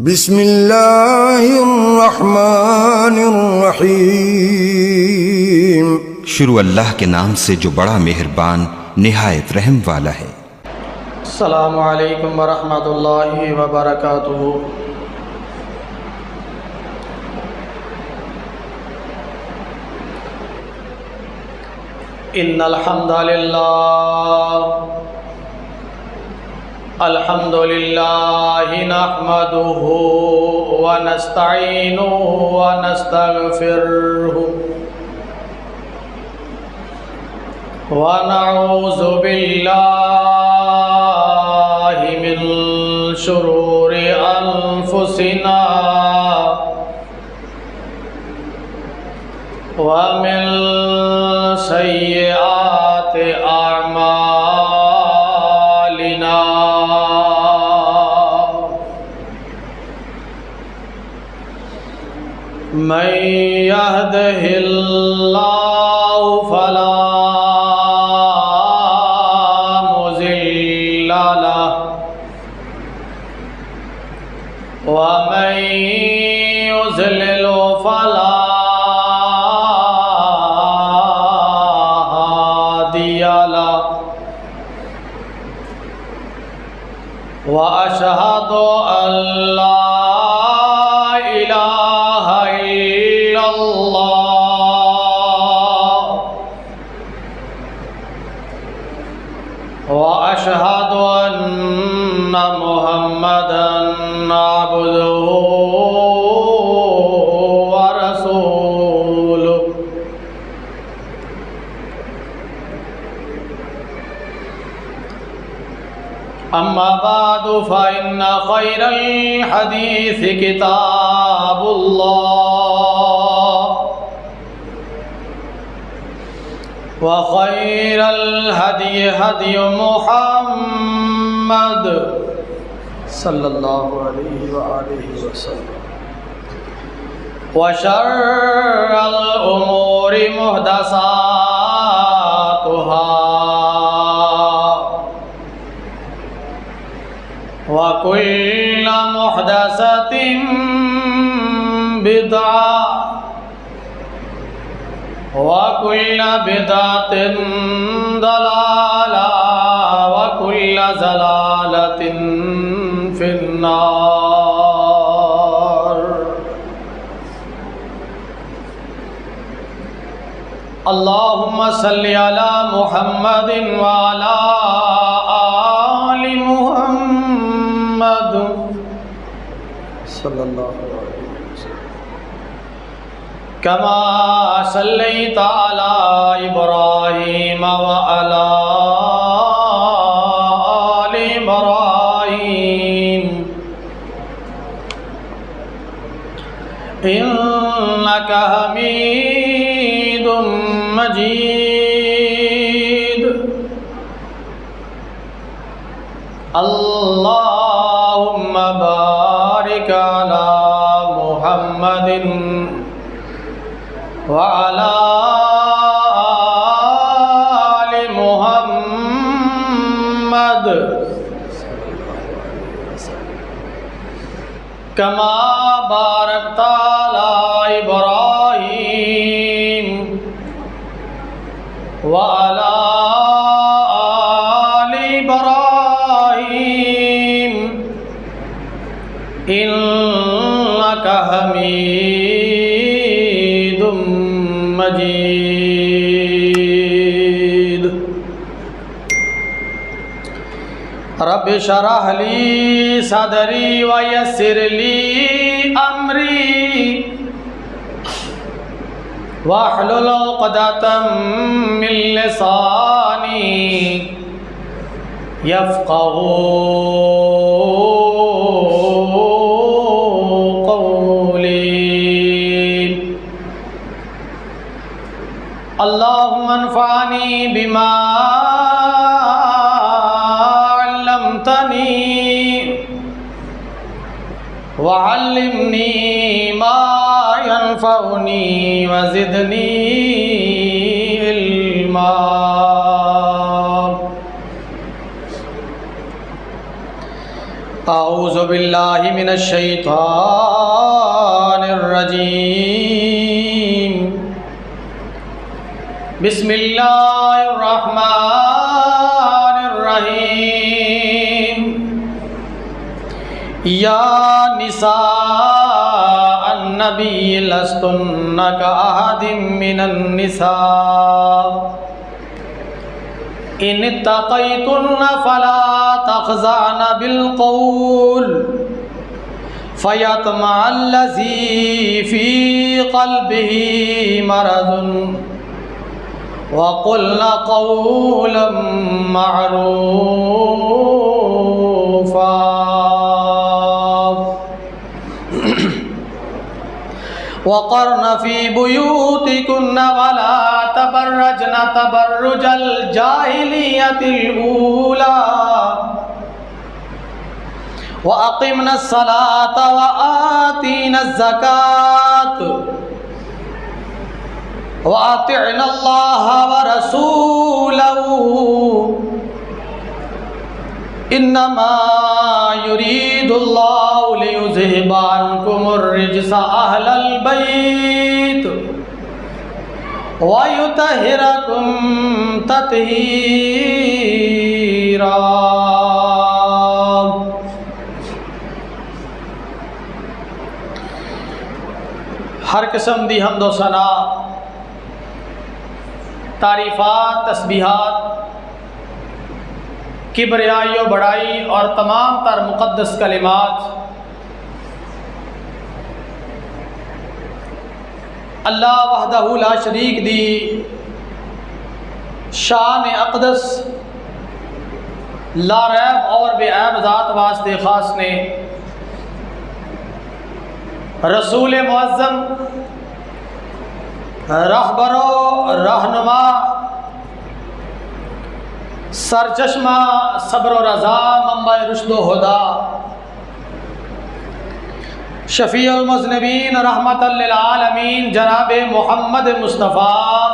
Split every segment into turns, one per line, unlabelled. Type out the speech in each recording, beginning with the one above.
بسم اللہ الرحمن الرحیم۔
شروع اللہ کے نام سے جو بڑا مہربان نہایت رحم والا ہے۔
السلام علیکم ورحمۃ اللہ وبرکاتہ۔ ان الحمد للہ نحمده ونستعینه ونستغفره ونعوذ باللہ من شرور انفسنا ومن سیئات اعمالنا من يهده الله فلا مضل له ومن يضلل فلا هادي له وأشهد أن لا إله إلا الله وأشهد أن محمدًا عبده ورسوله أما بعد فإن خير الحديث كتاب الله وخير الهدي هدي محمد صلى الله عليه وآله وسلم وشر الأمور محدثاتها وكل محدثة بدعة وكل بدعة ضلالة وكل ضلالة في النار۔ اللهم صل على محمد وعلى آل محمد صلی اللہ علیہ وسلم كما صليت على إبراهيم وعلى آل إبراهيم إنك حميد مجيد۔ اللهم بارك على محمد وعلى آل محمد كما باركت على إبراهيم وعلى آل إبراهيم إنك حميد مجيد۔ رب اشرح لي صدري ويسر لي أمري واحلل عقدة من لساني يفقهوا قولي۔ اللهم انفعني بما علمتني وعلمني ما ينفعني وزدني علما۔ اعوذ باللہ من الشیطان الرجیم بسم اللہ الرحمن الرحیم یا نساء النبی لستن کأحد من النساء ان اتقیتن فلا تخضعن بالقول فیطمع الذی فی قلبه مرض وقلن قولا معروفا وقرن فی بیوتکن ولا تبرجن تبرج الجاہلیۃ الاولی واقمن الصلاۃ وآتین الزکاۃ وأطعنا الله ورسوله إنما يريد الله ليذهب عنكم الرجس أهل البيت ويطهركم تطهيرا. ہر قسم دی حمد و ثنا، تعریفات، تسبیحات، کبریائی و بڑائی اور تمام تر مقدس کلمات اللہ وحدہ لا شریک دی شان اقدس لا ریب اور بے عیب ذات واسطے خاص نے رسول معظم، رہبر و رہنما، سرچشمہ صبر و رضا، منبع رشد و ہدا، شفیع المذنبین رحمت للعالمین جناب محمد مصطفیٰ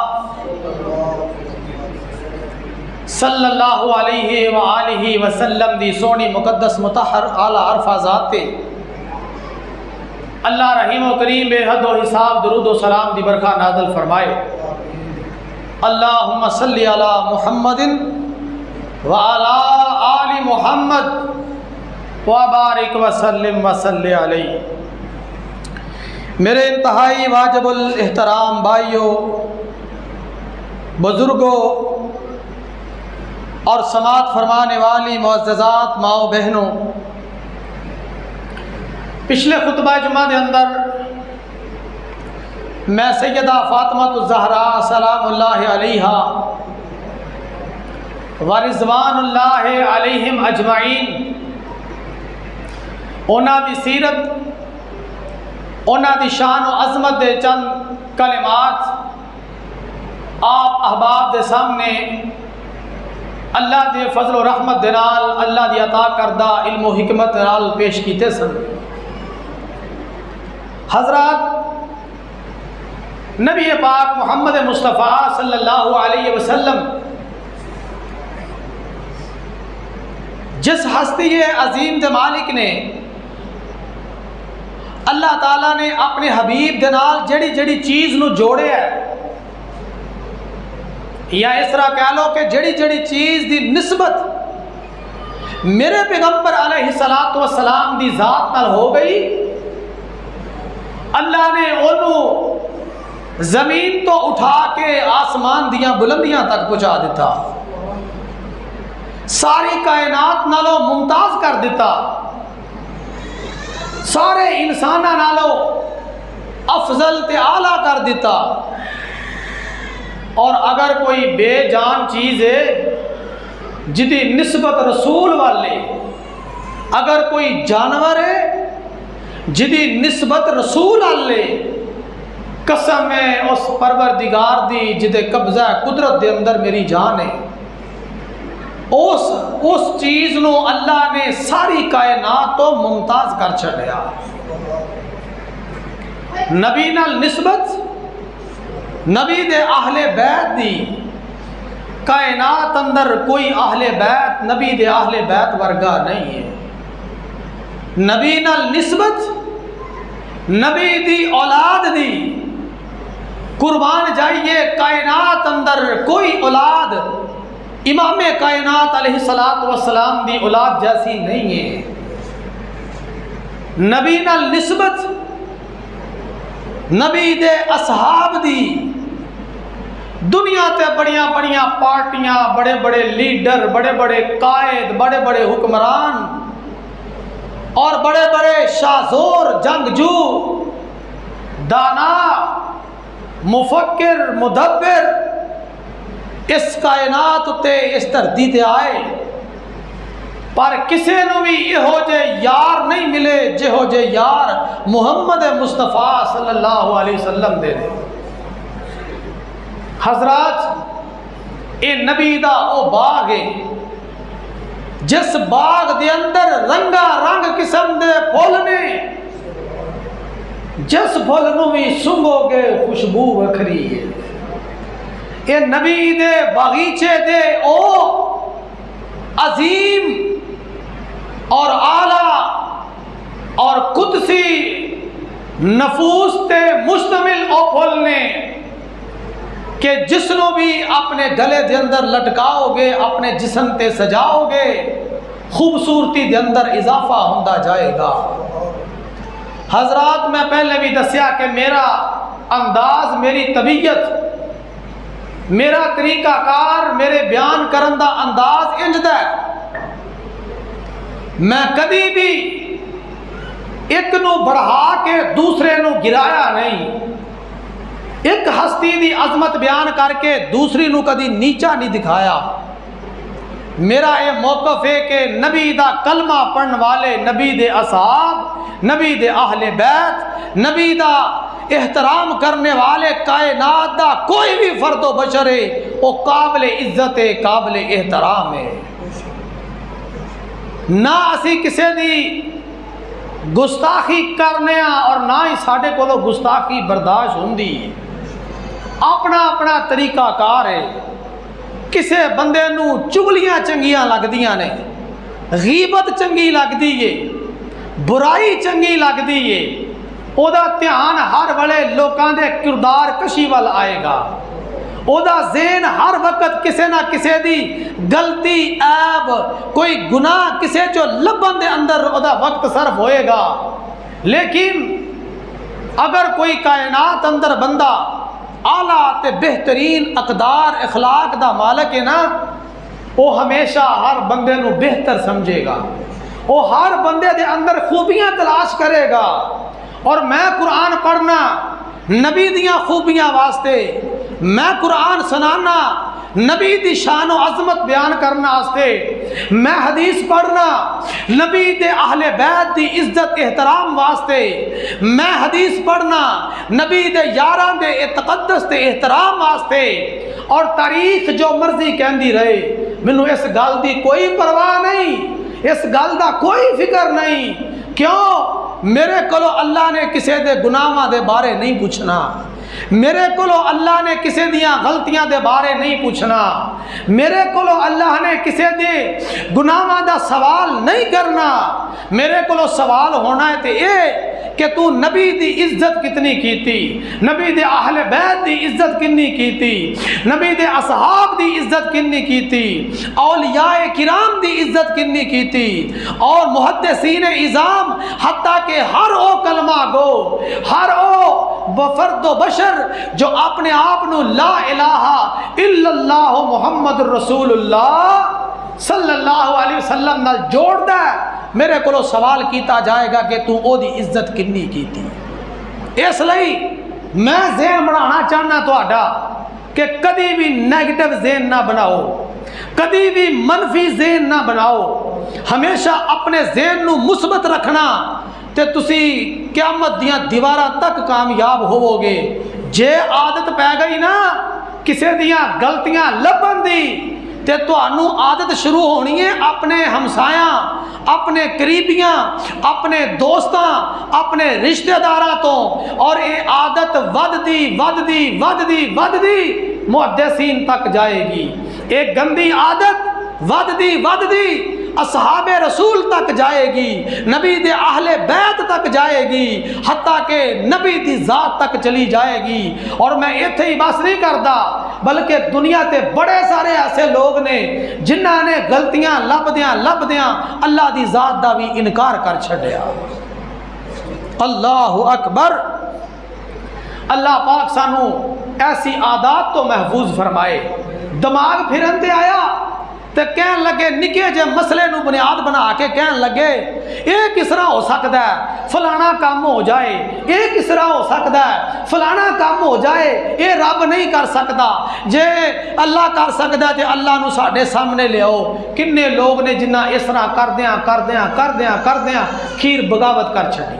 صلی اللہ علیہ وآلہ وسلم دی سونی مقدس مطہر اعلیٰ عرفہ ذات اللہ رحیم و کریم بے حد و حساب درود و سلام دی برکہ نازل فرمائے. اللہم صلی علی محمد وعلی آل محمد وبارک وسلم وصلی علیہ. میرے انتہائی واجب الاحترام بھائیوں، بزرگوں اور سماعت فرمانے والی معززات ماں و بہنوں، پچھلے خطبہ جمعہ دے اندر میں سیدہ فاطمہ الزہراء سلام اللہ علیہا ورضوان اللہ علیہم اجمعین انہاں دی سیرت، انہاں دی شان و عظمت دے چند کلمات آپ احباب دے سامنے اللہ دے فضل و رحمت دے نال، اللہ دی عطا کردہ علم و حکمت دے نال پیش کیتے سن. حضرات، نبی پاک محمد مصطفیٰ صلی اللہ علیہ وسلم جس ہستی عظیم دے مالک نے اللہ تعالیٰ نے اپنے حبیب دے نال جڑی جڑی چیز نو جوڑے ہے، یا اس طرح کہہ لو کہ جڑی جڑی چیز دی نسبت میرے پیغمبر علیہ السلام دی ذات نال ہو گئی، اللہ نے انہوں زمین تو اٹھا کے آسمان دیاں بلندیاں تک پہنچا دیتا، ساری کائنات نالوں ممتاز کر دیتا، سارے انسانہ نالوں افضل تے اعلیٰ کر دیتا. اور اگر کوئی بے جان چیز ہے جدی نسبت رسول والے، اگر کوئی جانور ہے جدی نسبت رسول والے، قسم ہے اس پروردگار دی جدے قبضہ قدرت دے اندر میری جان ہے، اس چیز نو اللہ نے ساری کائنات تو ممتاز کر چھڑیا. نبی نال نسبت، نبی دے اہل بیت دی، کائنات اندر کوئی اہل بیت نبی دے اہل بیت ورگا نہیں ہے. نبی نال نسبت، نبی دی اولاد دی قربان جائیے کائنات اندر کوئی اولاد امام کائنات علیہ الصلوۃ والسلام دی اولاد جیسی نہیں ہے۔ نبی نال نسبت، نبی دے اصحاب دی دنیا تے بڑیاں بڑیاں پارٹیاں، بڑے بڑے لیڈر، بڑے بڑے قائد، بڑے بڑے حکمران اور بڑے بڑے شاہزور، جنگجو، دانا، مفکر، مدبر اس کائنات تے اس دھرتی تے آئے، پر کسے نو بھی یہو جے یار نہیں ملے جہو جے یار محمد مصطفیٰ صلی اللہ علیہ وسلم دے دے۔ حضرات اے نبی دا او باغ ہے جس باغ دے اندر رنگا رنگ قسم دے پھول نے، جس پھول نو بھی سنگو گے خوشبو وکھری ہے۔ اے نبی دے باغیچے دے او عظیم اور اعلیٰ اور قدسی نفوس تے مشتمل او پھول نے کہ جس نو بھی اپنے گلے دے اندر لٹکاؤ گے، اپنے جسم تے سجاؤ گے، خوبصورتی دے اندر اضافہ ہوتا جائے گا۔ حضرات میں پہلے بھی دسیا کہ میرا انداز، میری طبیعت، میرا طریقہ کار، میرے بیان کرن دا انداز انج دا ہے، میں کدی بھی ایک نو بڑھا کے دوسرے نو گرایا نہیں، ایک ہستی دی عظمت بیان کر کے دوسری نو کدی نیچا نہیں دکھایا۔ میرا یہ موقف ہے کہ نبی دا کلمہ پڑھن والے، نبی دے اصحاب، نبی دے اہل بیت، نبی دا احترام کرنے والے کائنات دا کوئی بھی فرد و بشر ہے وہ قابل عزت ہے، قابل احترام ہے۔ نہ اسی کسے دی گستاخی کرنے اور نہ ہی ساڈے کولو گستاخی برداشت ہوندی، اپنا اپنا طریقہ کار ہے۔ کسے بندے نو چگلیاں چنگیاں لگدیاں نے، غیبت چنگی لگدی ہے، برائی چنگی لگدی ہے، او دا دھیان ہر ویلے لوکاں دے کردار کشی وال آئے گا، او دا ذہن ہر وقت کسے نہ کسے دی غلطی، عیب، کوئی گناہ کسے جو لبن دے اندر او دا وقت صرف ہوئے گا۔ لیکن اگر کوئی کائنات اندر بندہ اعلیٰ تے بہترین اقدار اخلاق دا مالک ہے نا، وہ ہمیشہ ہر بندے نو بہتر سمجھے گا، وہ ہر بندے دے اندر خوبیاں تلاش کرے گا۔ اور میں قرآن پڑھنا نبی دیاں خوبیاں واسطے، میں قرآن سنانا نبی دی شان و عظمت بیان کرنا واسطے، میں حدیث پڑھنا نبی دے اہل بیت دی عزت احترام واسطے، میں حدیث پڑھنا نبی دے یاراں دے تقدس تے احترام واسطے۔ اور تاریخ جو مرضی کہندی رہے، مینوں اس گل دی کوئی پرواہ نہیں، اس گل دا کوئی فکر نہیں۔ کیوں؟ میرے کولو اللہ نے کسے دے گناہاں دے بارے نہیں پوچھنا، میرے کولو اللہ نے کسے دیاں غلطیاں دے بارے نہیں پوچھنا، میرے کولو اللہ نے کسے دے گناہاں دا سوال نہیں کرنا۔ میرے کولو سوال ہونا ہے تے اے کہ تو نبی دی عزت کتنی کیتی، نبی دے اہل بیت دی عزت کنی کیتی، نبی دے اصحاب دی عزت کنی کیتی، اولیاء کرام دی عزت کنی کیتی، اور محدثین اعظام حتیٰ کہ ہر او کلمہ گو، ہر او فرد و بشر جو اپنے آپ نو لا الہ الا اللہ محمد رسول اللہ صلی اللہ علیہ وسلم نال جوڑ دے، میرے کو سوال کیتا جائے گا کہ تو او دی عزت کنی کیتی۔ اس لئی میں ذہن بنانا چاہنا تہاڈا کہ کدی بھی نیگیٹو ذہن نہ بناؤ، کدی بھی منفی ذہن نہ بناؤ، ہمیشہ اپنے ذہن نو مثبت رکھنا تے تسی قیامت دیاں دیواراں تک کامیاب ہوو گے۔ جے عادت پی گئی نا کسے دیاں غلطیاں لبن دی تے تانوں عادت شروع ہونی ہے اپنے ہمسایاں، اپنے قریبیاں، اپنے دوستاں، اپنے رشتہ داراں تو، اور یہ عادت وددی محدثین تک جائے گی۔ ایک گندی عادت وددی اصحاب رسول تک جائے گی، نبی دے اہل بیت تک جائے گی، حتیٰ کہ نبی دی ذات تک چلی جائے گی۔ اور میں ایتھے ہی بس نہیں کرتا، بلکہ دنیا تے بڑے سارے ایسے لوگ نے جنہاں نے غلطیاں لبدیاں اللہ دی ذات دا بھی انکار کر چھڈیا۔ اللہ اکبر۔ اللہ پاک سانو ایسی عادات تو محفوظ فرمائے۔ دماغ پھرن تے آیا تے کہن لگے نکے جے مسئلے نو بنیاد بنا کے کہن لگے یہ کس طرح ہو سکتا ہے فلانا کام ہو جائے، یہ کس طرح ہو سکتا ہے فلانا کام ہو جائے، یہ رب نہیں کر سکتا، جے اللہ کر سکتا ہے تے اللہ نو ساڈے سامنے لے آؤ۔ کنے لوگ نے جنہ اس طرح کردیاں خیر بغاوت کر چھڈی۔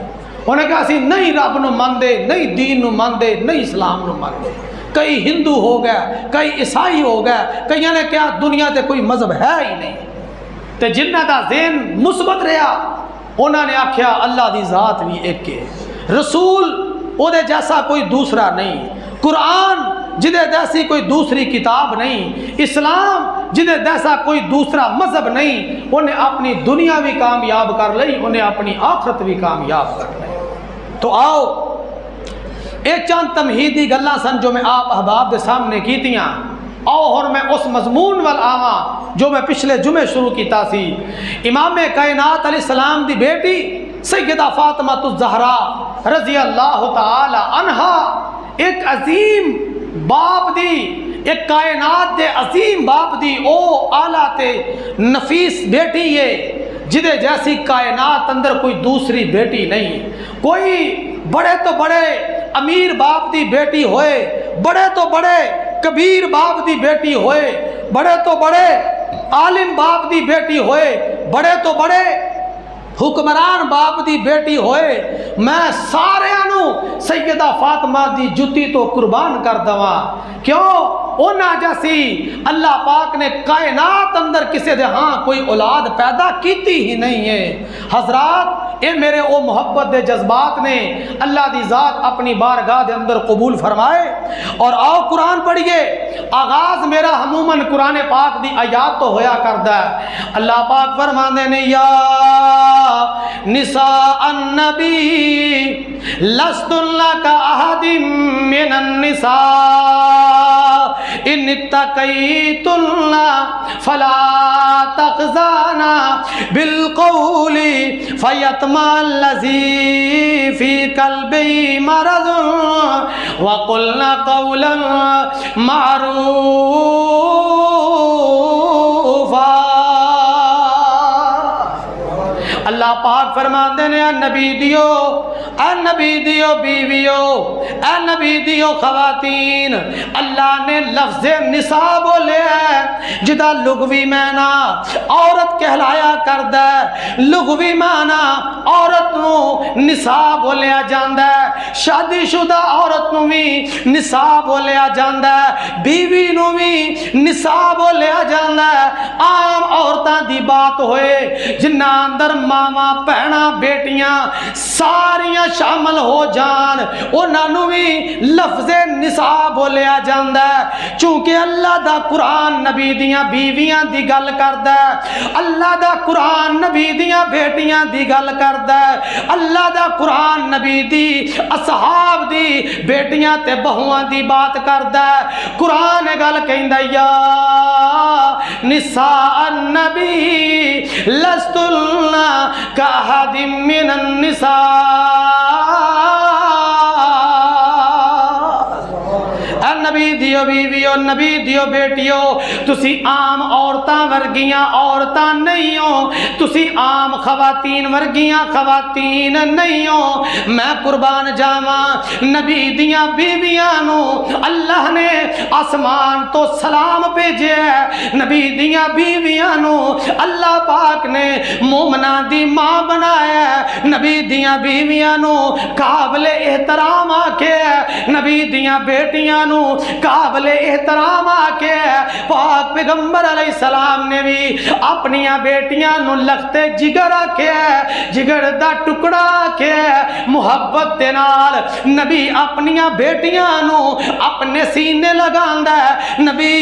انہیں کہا اسی نہیں رب نو ماندے، نہیں دین نو ماندے، نہیں اسلام نو ماندے۔ کئی ہندو ہو گئے، کئی عیسائی ہو گئے، کئی نے کیا دنیا تے کوئی مذہب ہے ہی نہیں۔ تے جنہ دا ذہن مثبت رہا انہوں نے آکھیا اللہ دی ذات بھی ایک ہے، رسول او دے جیسا کوئی دوسرا نہیں، قرآن جدے جیسی کوئی دوسری کتاب نہیں، اسلام جدے جیسا کوئی دوسرا مذہب نہیں۔ انہیں اپنی دنیا بھی کامیاب کر لئی، انہیں اپنی آخرت بھی کامیاب کر لئی۔ تو آؤ ایک چند تمہیدی گلاں سن جو میں آپ احباب دے سامنے کیتیاں، آؤ اور میں اس مضمون وال آواں جو میں پچھلے جمعے شروع کیتا سی۔ امام کائنات علیہ السلام دی بیٹی سیدہ فاطمہ الزہرا رضی اللہ تعالی عنہا ایک عظیم باپ دی، ایک کائنات دے عظیم باپ دی او اعلیٰ تے نفیس بیٹی ہے جدے جیسی کائنات اندر کوئی دوسری بیٹی نہیں۔ کوئی بڑے تو بڑے امیر باپ دی بیٹی ہوئے، بڑے تو بڑے کبیر باپ دی بیٹی ہوئے، بڑے تو بڑے عالم باپ دی بیٹی ہوئے، بڑے تو بڑے حکمران باپ دی بیٹی ہوئے، میں سارے انو سیدہ فاطمہ دی جتی تو قربان کر دوا۔ کیوں؟ اونا جیسی اللہ پاک نے کائنات اندر کسی دے ہاں کوئی اولاد پیدا کیتی ہی نہیں ہے۔ حضرات اے میرے او محبت دے جذبات نے اللہ دی ذات اپنی بارگاہ دے اندر قبول فرمائے۔ اور آؤ قرآن پڑھیے۔ آغاز میرا عموماً قرآن پاک دی آیات تو ہویا کردا ہے۔ اللہ پاک فرماندے نے یا نساء النبی لستن لک احد من النساء ان اتقیتن فلا تخضعن بالقول فیطمع الذی فی قلبہ مرض وقلن قولا معروفا۔ اللہ پاک فرماندے نے اے نبی دیو بیویو، اے نبی دیو خواتین، اللہ نے لفظ نساء بولے ہے جدا لغوی معنی عورت کہلایا کردا ہے، لغوی معنی عورت نو نساء بولیا جاندا ہے، شادی شدہ عورت نو بھی نساء بولیا جاندا ہے، بیوی نو بھی نساء بولیا جاندا ہے۔ عام عورتاں دی بات ہوئے جنہ اندر ماما بہنا بیٹیاں ساریاں شامل ہو جان، انہاں نو بھی لفظ نساء بولیا جاندا ہے۔ چونکہ اللہ دا قرآن نبی دیاں بیویاں دی گل کردا ہے، اللہ دا قرآن نبی دیاں بیٹیاں دی گل کردا ہے، اللہ دا قرآن نبی دی اصحاب دی بیٹیاں تے بہواں دی بات کردا ہے۔ قرآن گل کہندا یا نساء النبی لستن کاحد من النساء۔ نبی دیو بیویو، نبی دیو بیٹیو، تسی عام عورتاں ورگیاں عورتاں نہیں ہو، تسی عام خواتین ورگیاں خواتین نہیں ہو۔ میں قربان جاواں نبی دیاں بیویاں نو اللہ نے آسمان تو سلام بھیجے ہے، نبی دیاں بیویاں نو اللہ پاک نے مومناں دی ماں بنایا ہے، نبی دیاں بیویاں نو قابل احترام آکھے ہے، نبی دیاں بیٹیاں نو قابل احترام آکے پاک پیغمبر علیہ السلام نے بھی اپنی بیٹیاں نو لختے جگر آکے جگر دا ٹکڑا آکے محبت دے نال نبی اپنی بیٹیاں نو اپنے سینے لگاندا ہے۔ نبی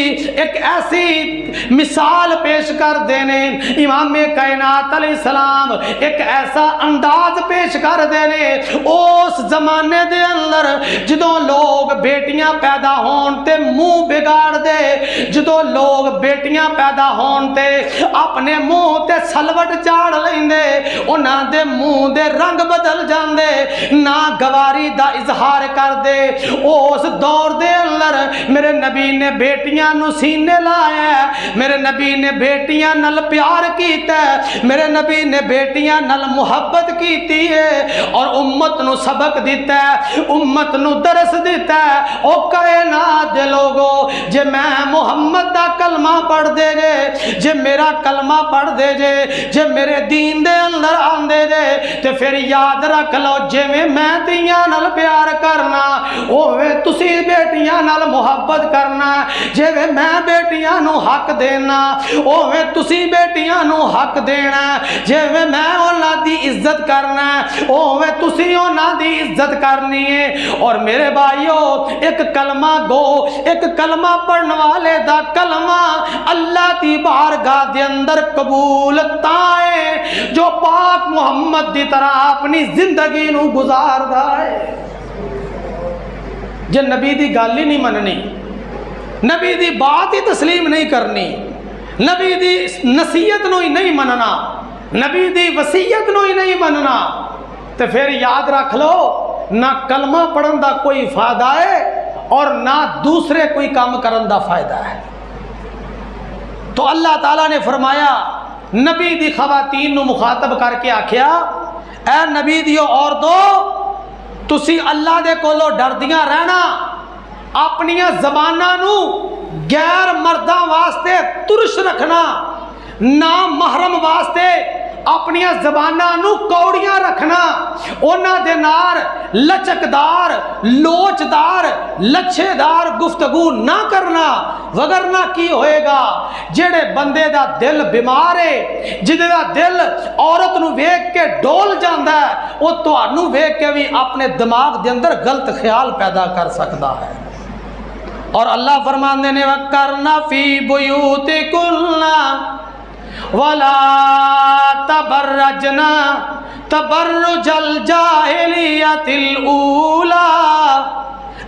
ایک ایسی مثال پیش کر دینے امام کائنات علیہ السلام ایک ایسا انداز پیش کر دینے اس زمانے دے اندر جدوں لوگ بیٹیاں پیدا ہون تے منہ بگاڑ دے، جدوں لوگ بیٹیاں پیدا ہون تے اپنے منہ تے سلوٹ چاڑ لیندے، انہاں دے منہ دے رنگ بدل جاندے، نا گواری دا اظہار کر دے۔ اس دور دے اندر میرے نبی نے بیٹیاں نو سینے لایا ہے، میرے نبی نے بیٹیاں نال پیار کیتا ہے، میرے نبی نے بیٹیاں نال محبت کیتی ہے اور امت نو سبق دیتا ہے، امت نو درس دیتا ہے۔ او کائنات دے لوگو جے میں محمد دا کلمہ پڑھ دے جے میرا کلمہ پڑھ دے جے میرے دین دے اندر آن دے تے پھر یاد رکھ لو جے میں تیاں نال پیار کرنا اوے تسی بیٹیاں نال محبت کرنا، جے میں بیٹیاں نو حق دینا اوے تسی بیٹیاں نو حق دینا، جے میں انہاں دی عزت کرنا اوے تسی انہاں دی عزت کرنی ہے۔ اور میرے بھائیو ایک کلمہ گو ایک کلمہ پڑھنے والے دا کلمہ اللہ دی بارگاہ دے اندر قبول تائے جو پاک محمد دی طرح اپنی زندگی نو گزاردا ہے۔ جے نبی دی گل ہی نہیں مننی، نبی دی بات ہی تسلیم نہیں کرنی، نبی دی نصیحت نو ہی نہیں مننا، نبی دی وصیت نو ہی نہیں مننا، تو پھر یاد رکھ لو نہ کلمہ پڑھن دا کوئی فائدہ ہے اور نہ دوسرے کوئی کام کرن دا فائدہ ہے۔ تو اللہ تعالیٰ نے فرمایا نبی دی خواتین نو مخاطب کر کے آکھیا اے نبی دیو عورتوں تسی اللہ دے کولو ڈردیاں رہنا، اپنیاں زباناں نو غیر مرداں واسطے ترش رکھنا، نا محرم واسطے اپنیاں زباناں نو کوڑیاں رکھنا، اونا دے نار لچکدار لوچدار لچھے دار گفتگو نہ کرنا، وگرنہ کی ہوئے گا جڑے بندے دا دل بیمار ہے، جدے دا دل عورت نو ویکھ کے ڈول جاندا ہے، وہ تہانوں ویکھ کے بھی اپنے دماغ دے اندر غلط خیال پیدا کر سکتا ہے۔ اور اللہ فرماندے نے وَقَرْنَ فِي بُيُوتِكُنَّ وَلَا تَبَرَّجْنَا تَبَرُّجَ الْجَاهِلِيَّةِ الْأُولَى۔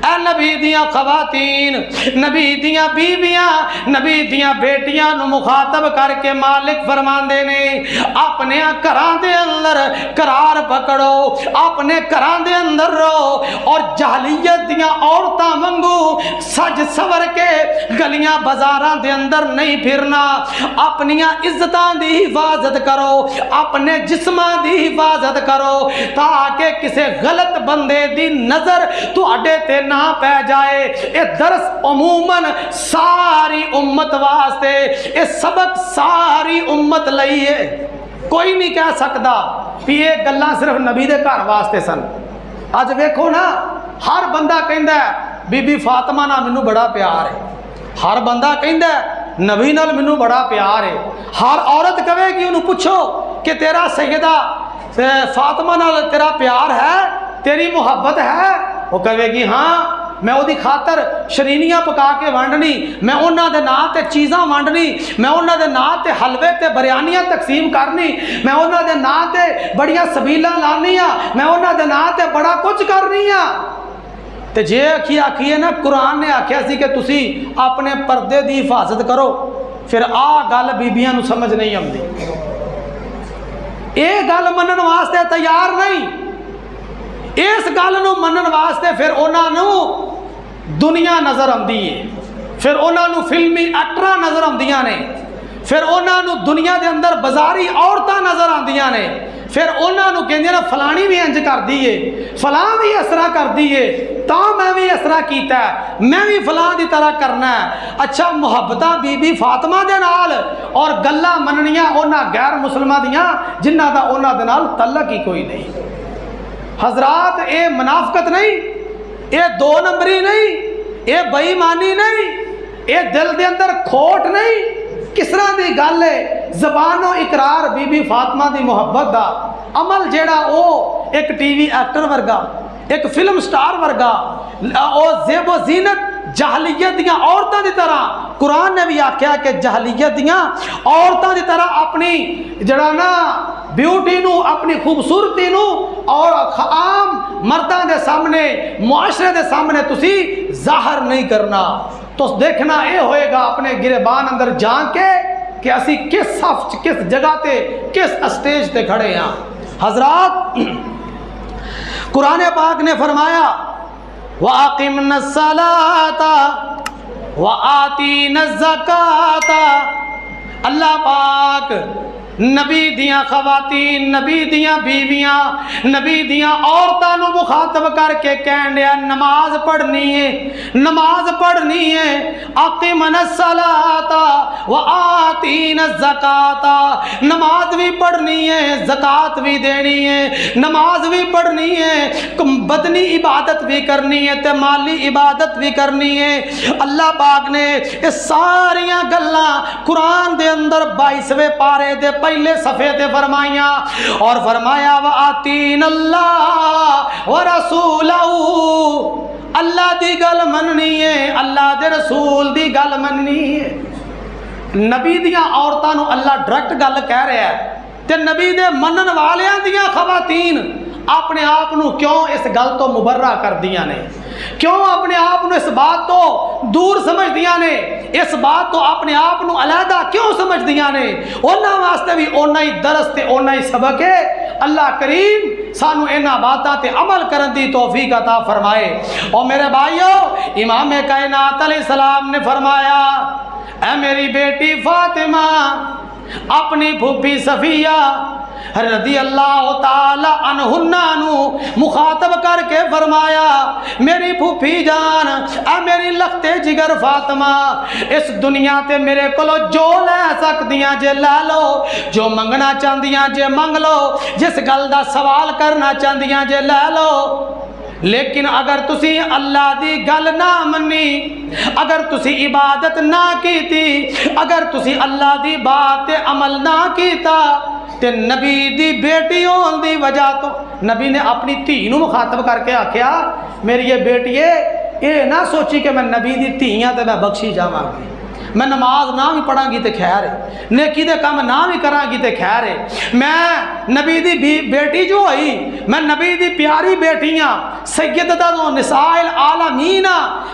اے نبی دیاں خواتین، نبی دیاں بیویاں، نبی دیاں بیٹیاں نو مخاطب کر کے مالک فرماندے نے اپنے گھراں دے اندر قرار پکڑو، اپنے گھراں دے اندر رہو اور جاہلیت دیاں عورتاں وانگو سج سور کے گلیاں بازاراں دے اندر نہیں پھرنا، اپنیاں عزتاں دی حفاظت کرو، اپنے جسماں دی حفاظت کرو تاکہ کسے غلط بندے دی نظر تہاڈے تے نہ پہ جائے۔ اے درس عموماً ساری امت واسطے، اے سبق ساری امت لئیے، کوئی نہیں کہہ سکتا کہ یہ گلاں صرف نبی دے گھر واسطے سن۔ آج ویکھو نا ہر بندہ کہندا ہے بی بی فاطمہ نال مینوں بڑا پیار ہے، ہر بندہ کہندا ہے نبی نال مینوں بڑا پیار ہے، ہر عورت کہے گی انہوں پوچھو کہ تیرا سیدہ فاطمہ نال تیرا پیار ہے، تیری محبت ہے، وہ کہے گی ہاں میں وہ دی خاطر شرینیاں پکا کے وانڈنی، میں انہاں دے نام تے چیزاں وانڈنی، میں انہاں دے نام تے حلوے تے بریانیاں تقسیم کرنی، میں انہاں دے نام تے بڑیاں سبیلاں لانیاں، میں انہاں دے نام تے بڑا کچھ کرنیاں۔ تے جے آکھیے نا قرآن نے آکھیا سی کہ تسی اپنے پردے دی حفاظت کرو، پھر آ گل بیبیاں نو سمجھ نہیں آندی، اے گل منن واسطے تیار نہیں، اس گل نو منن واسطے پھر انہاں نو دنیا نظر آندی ہے، پھر انہاں نو فلمی ایکٹراں نظر آندیاں نے، پھر انہاں نو دنیا دے اندر بازاری عورتاں نظر آندیاں نے، پھر انہاں نو کہندے نے فلانی بھی انج کر دی ہے، فلاں بھی اس طرح کر دی ہے، تا میں بھی اس طرح کیتا ہے، میں بھی فلاں دی طرح کرنا ہے۔ اچھا محبتاں بی بی فاطمہ دے نال اور گلاں مننیاں انہاں غیر مسلماں دیاں جنہاں دا انہاں دے نال تعلق ہی کوئی نہیں۔ حضرات اے منافقت نہیں، اے دو نمبری نہیں، یہ بےایمانی نہیں، یہ دل دے اندر کھوٹ نہیں، کس طرح دی گل ہے؟ زبان و اقرار بی بی فاطمہ دی محبت دا عمل جیڑا او ایک ٹی وی ایکٹر ورگا، ایک فلم سٹار ورگا، او زیب و زینت جہلیت دیاں عورتاں دی طرح، قرآن نے بھی آکھیا کہ جہلیت دیاں عورتاں دی طرح اپنی جڑا نا بیوٹی نو، اپنی خوبصورتی نو اور عام مرداں دے سامنے، معاشرے دے سامنے تسی ظاہر نہیں کرنا۔ تو دیکھنا اے ہوئے گا اپنے گریبان اندر جان کے کہ اسی کس صف، کس جگہ تے، کس اسٹیج تے کھڑے ہیں۔ حضرات، قرآن پاک نے فرمایا وَأَقِمْنَا الصَّلَاةَ وَآتِينَا الزَّكَاةَ۔ اللہ پاک نبی دیاں خواتین، نبی دیاں بیویاں، نبی دیاں عورتاں نو مخاطب کر کے کہن دیا نماز پڑھنی ہے، نماز پڑھنی ہے۔ اقیمنا الصلاۃ وآتینا الزکاۃ، نماز بھی پڑھنی ہے، زکوٰۃ بھی دینی ہے، نماز بھی پڑھنی ہے، بدنی عبادت بھی کرنی ہے تے مالی عبادت بھی کرنی ہے۔ اللہ پاک نے یہ ساریاں گلاں قرآن دے اندر 22ویں پارے دے پہلے صفحے تے فرمائیاں، اور فرمایا وَآتِينَ اللَّهَ وَرَسُولَهُ، اللہ دی گل مننی ہے، اللہ دے رسول دی گل مننی ہے۔ نبی دیاں عورتاں نو اللہ ڈائریکٹ گل کہہ رہا ہے، تے نبی دے منن والیاں دیاں خواتین اپنے آپ نو کیوں اس گل تو مبرہ کر دیاں نے، کیوں اپنے آپ نو اس بات تو دور سمجھ دیاں نے، اس بات تو اپنے آپ نو علیحدہ کیوں سمجھ دیاں نے؟ انہاں واسطے بھی اونا ہی درس تے اونا ہی سبق ہے۔ اللہ کریم سانو انہاں باتاں تے عمل کرن دی توفیق عطا فرمائے۔ اور میرے بھائیو، امام کائنات علیہ السلام نے فرمایا اے میری بیٹی فاطمہ، اپنی پھوپھی صفیہ رضی اللہ تعالی عنہا نو مخاطب کر کے فرمایا میری پھوپھی جان، اے میری لختے جگر فاطمہ، اس دنیا تے میرے کولو جو لے سکدیاں جے لے لو، جو منگنا چاہدیاں جے منگ لو، جس گل دا سوال کرنا چاہدیاں جے لے لو، لیکن اگر تسی اللہ دی گل نہ منی، اگر تسی عبادت نہ کیتی، اگر تسی اللہ دی بات تے عمل نہ کیتا، تے نبی دی بیٹی ہون دی وجہ تو نبی نے اپنی دھی نو مخاطب کر کے آکھیا میری یہ بیٹی ہے، یہ نہ سوچی کہ میں نبی دی دھیاں تے میں بخشی جاواں گی، میں نماز نہ بھی پڑھاں گی تے خیر ہے، نیکی دے کام نہ بھی کراں گی تے خیر ہے، میں نبی دی بیٹی جو ہوئی، میں نبی دی پیاری بیٹیاں سیدتہ نساء العالمین،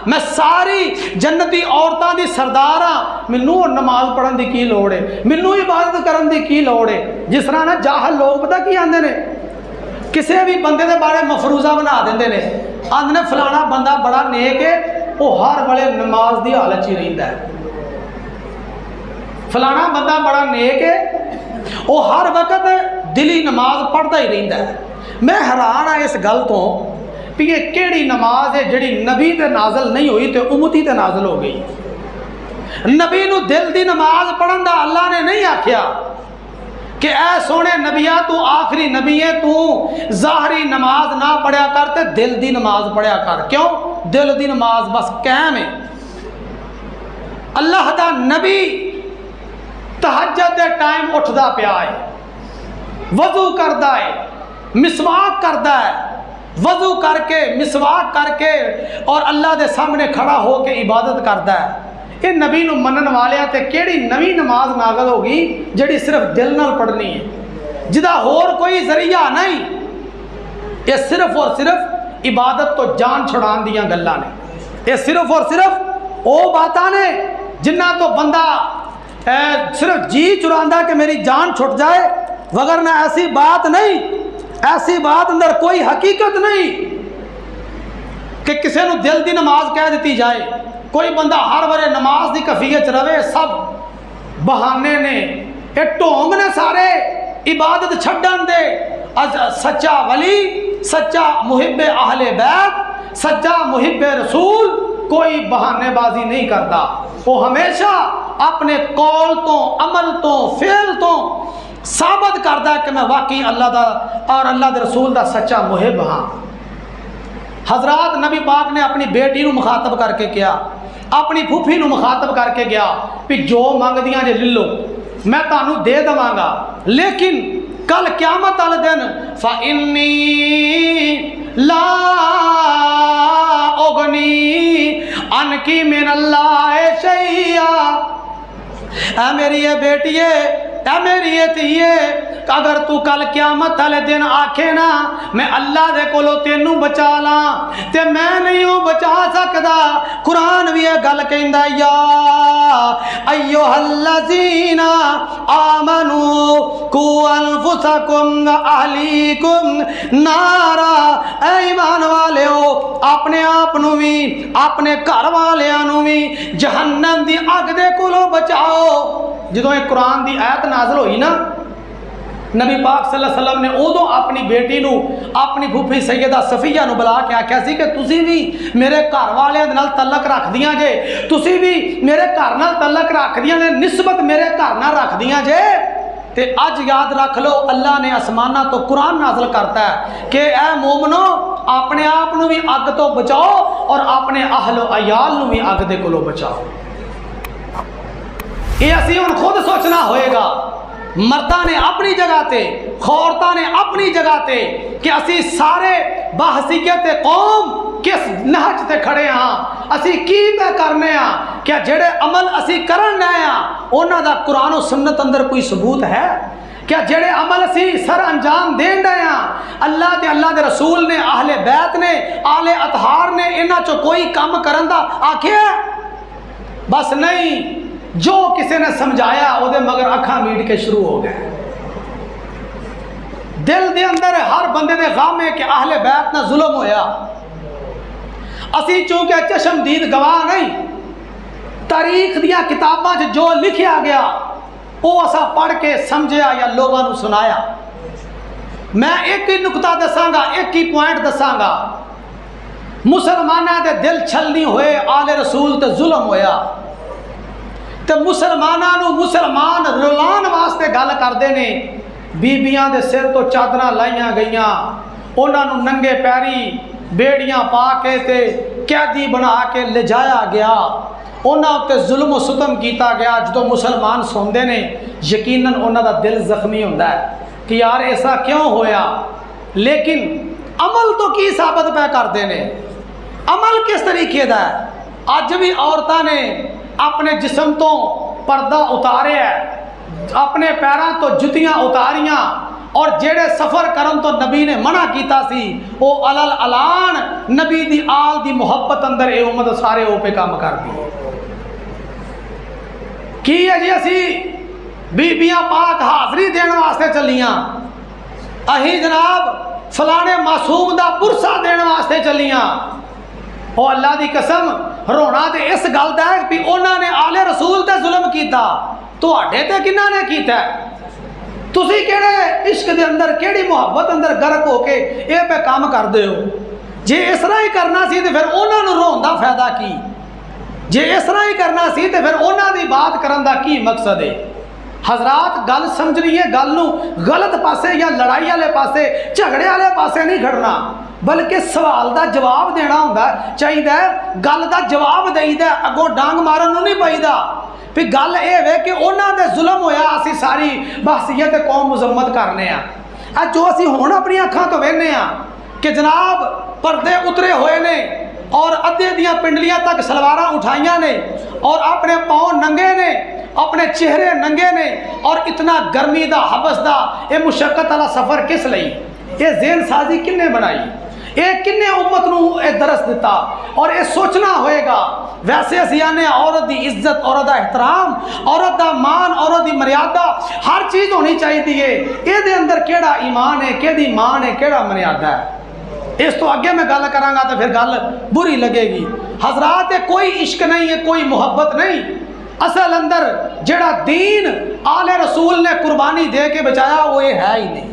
میں ساری جنتی عورتاں دی سرداراں، مینوں نماز پڑھن دی کی لوڑ ہے، مینوں عبادت کرن دی کی لوڑ ہے۔ جس طرح نا جاہل لوگ پتہ کی آندے نے، کسی بھی بندے دے بارے مفروضہ بنا دیندے نے، آندے نے فلانا بندہ بڑا نیک ہے، وہ ہر ویلے نماز دی حالت ہی رہندا ہے، فلانا بندہ بڑا نیک ہے، وہ ہر وقت دلی نماز پڑھتا ہی رہندا ہے۔ میں حیران ہاں اس گل تو کہ یہ کیڑی نماز ہے جڑی نبی تے نازل نہیں ہوئی تے امتی تے نازل ہو گئی۔ نبی نو دل دی نماز پڑھن دا اللہ نے نہیں آکھیا کہ اے سونے نبیا تو آخری نبی ہے، تو ظاہری نماز نہ پڑھیا کر تے دل دی نماز پڑھیا کر۔ کیوں؟ دل دی نماز بس قائم ہے۔ اللہ دا نبی تہجد دے ٹائم اٹھدا پیا ہے، وضو کردا ہے، مسواک کردا ہے، وضو کر کے مسواک کر کے اور اللہ دے سامنے کھڑا ہو کے عبادت کردا ہے۔ یہ نبی نو منن والیاں تے کیڑی نوی نماز نازل ہوگی جڑی صرف دل نال پڑھنی ہے، جدا ہور کوئی ذریعہ نہیں، یہ صرف اور صرف عبادت تو جان چھڑان دیاں گلاں نے، یہ صرف اور صرف او باتاں نے جنہ تو بندہ صرف جی چراندا کہ میری جان چھٹ جائے، وگرنہ ایسی بات نہیں، ایسی بات اندر کوئی حقیقت نہیں کہ کسی نو دل دی نماز کہہ دیتی جائے۔ کوئی بندہ ہر وارے نماز دی کیفیت رہے، سب بہانے نے، یہ ٹونگ نے سارے، عبادت چھڈن دے۔ سچا ولی، سچا محب اہل بیت، سچا محب رسول کوئی بہانے بازی نہیں کرتا، وہ ہمیشہ اپنے قول تو، عمل تو، فعل تو ثابت کرتا ہے کہ میں واقعی اللہ دا اور اللہ دے رسول دا سچا محب ہاں۔ حضرات نبی پاک نے اپنی بیٹی نو مخاطب کر کے کیا، اپنی پھوپھی نو مخاطب کر کے گیا کہ جو منگدیاں جے لے لو میں تانوں دے دواں گا، لیکن کل قیامت والے دن فَإِنِّي لَا أُغْنِي عَنْكِ مِنَ اللَّهِ شَيْئًا۔ اے میری یہ بیٹیے، اے میری یہ تھیے، اگر تو کل قیامت والے دن آکھے نا میں اللہ دے کولو تینوں بچا لاں تے میں نہیں ہوں بچا سکدا۔ قرآن بھی یہ گل کہندا یا ایھا الذین آمنوا قوا انفسکم واہلیکم نارا، اے ایمان والےو اپنے آپ نو بھی اپنے گھر والیاں نو بھی جہنم دی اگ دے کولو بچاؤ۔ جدوں یہ قرآن دی آیت نازل ہوئی نا، نبی پاک صلی اللہ علیہ وسلم نے ادو اپنی بیٹی نو اپنی پھوپھی سیدہ صفیہ نو بلا کے آکھیا سی کہ تسی بھی میرے گھر والے نال تعلق رکھ دیاں جے، تسی بھی میرے گھر نال تعلق رکھ دیاں نے، نسبت میرے گھر نال رکھ دیاں جے، تے اج یاد رکھ لو اللہ نے آسمانہ تو قرآن نازل کرتا ہے کہ اے مومنو اپنے آپ نو بھی اگ تو بچاؤ اور اپنے اہل و عیال نو بھی اگ دے کولو بچاؤ۔ یہ اسی ہن خود سوچنا ہوئے گا، مرداں نے اپنی جگہ تے، عورتاں نے اپنی جگہ تے، کہ اسی سارے بحثیت قوم کس نہج تے کھڑے ہاں، اسی کی پہ کرنے ہاں، کیا جڑے عمل اسی کرن لے ہاں انہاں دا قرآن و سنت اندر کوئی ثبوت ہے؟ کیا جڑے عمل اسی سر انجام دین رہے ہاں اللہ تے اللہ دے رسول نے، اہل بیت نے، آل اطہار نے انہاں چو کوئی کام کرن دا آکھیا؟ بس نہیں، جو کسی نے سمجھایا وہ دے مگر اکھاں میٹ کے شروع ہو گئے۔ دل دے اندر ہر بندے دے غم ہے کہ اہل بیت نہ ظلم ہویا، اسی چونکہ چشم دید گواہ نہیں، تاریخ دیا کتاباں جو لکھیا گیا وہ اسا پڑھ کے سمجھیا یا لوگوں نے سنایا۔ میں ایک ہی نکتہ دساں گا، ایک ہی پوائنٹ دساں گا، مسلمانہ دے دل چھلنی ہوئے آل رسول تے ظلم ہویا تے مسلمانوں نو مسلمان رلان واسطے گل کردے نے، بیبیاں دے سر تو چادراں لائیاں گئیاں، انہاں نو ننگے پیری بیڑیاں پا کے تے قیدی بنا کے لے جایا گیا، انہاں تے ظلم و ستم کیتا گیا۔ جدوں مسلمان سوندے نے یقیناً انہاں دا دل زخمی ہوندا ہے کہ یار ایسا کیوں ہویا، لیکن عمل تو کی ثابت پہ کردے نے، عمل کس طریقے دا ہے؟ اج بھی عورتاں نے اپنے جسم تو پردہ اتارے ہے، اپنے پیراں تو جتیاں اتاریاں، اور جیڑے سفر کرن تو نبی نے منع کیتا سی او علل علان نبی دی آل دی محبت اندر اے امت سارے او پہ کام کر دی۔ کی ہے جی اسی بیبیاں پاک حاضری دین واسطے چلیاں، اہی جناب فلانے معصوم دا پرسہ دین واسطے چلیاں، او اللہ دی قسم رونا تے اس گل دا ہے کہ انہاں نے آل رسول تے ظلم کیتا، تواڈے تے کنہاں نے کیتا ہے؟ تسی کیڑے عشق دے اندر کیڑی محبت اندر غرق ہو کے اے پہ کام کردے ہو؟ جے اس طرح ہی کرنا سی تے پھر انہاں نوں رون دا فائدہ کی؟ جے اس طرح ہی کرنا سی تے پھر انہاں دی بات کرن دا کی مقصد ہے؟ حضرات گل سمجھنی ہے، گل نو غلط پاسے یا لڑائی والے پاسے جھگڑے والے پاسے نہیں کھڑنا، بلکہ سوال دا جواب دینا ہوندا چاہیے، گل دا جواب دئی دا، اگوں ڈانگ مارن نوں نہیں پائیدا۔ پھر گل اے وے کہ انہاں دے ظلم ہویا اسی ساری بحثیت قوم مذمت کرنے ہاں، جو اسی ہن اپنی اکھاں تو ویکھنے ہاں کہ جناب پردے اترے ہوئے نے اور ادھے دیاں پنڈلیاں تک سلواراں اٹھائیاں نے اور اپنے پاؤں ننگے نے، اپنے چہرے ننگے نے، اور اتنا گرمی دا حبس دا اے مشقت والا سفر کس لئی؟ اے ذہن سازی کنے بنائی؟ اے کنے امت نو اے درس دیتا؟ اور اے سوچنا ہوئے گا۔ ویسے اسی آنے عورت دی عزت، عورت دا احترام، عورت دا مان، عورت دی مریادہ ہر چیز ہونی چاہیے، اے دے اندر کیڑا ایمان ہے، کیڑی مان ہے، کیڑا مریادہ ہے؟ اس تو آگے میں گل کراں گا تو پھر گل بری لگے گی۔ حضرات کوئی عشق نہیں ہے، کوئی محبت نہیں، اصل اندر جڑا دین آل رسول نے قربانی دے کے بچایا وہ یہ ہے ہی نہیں۔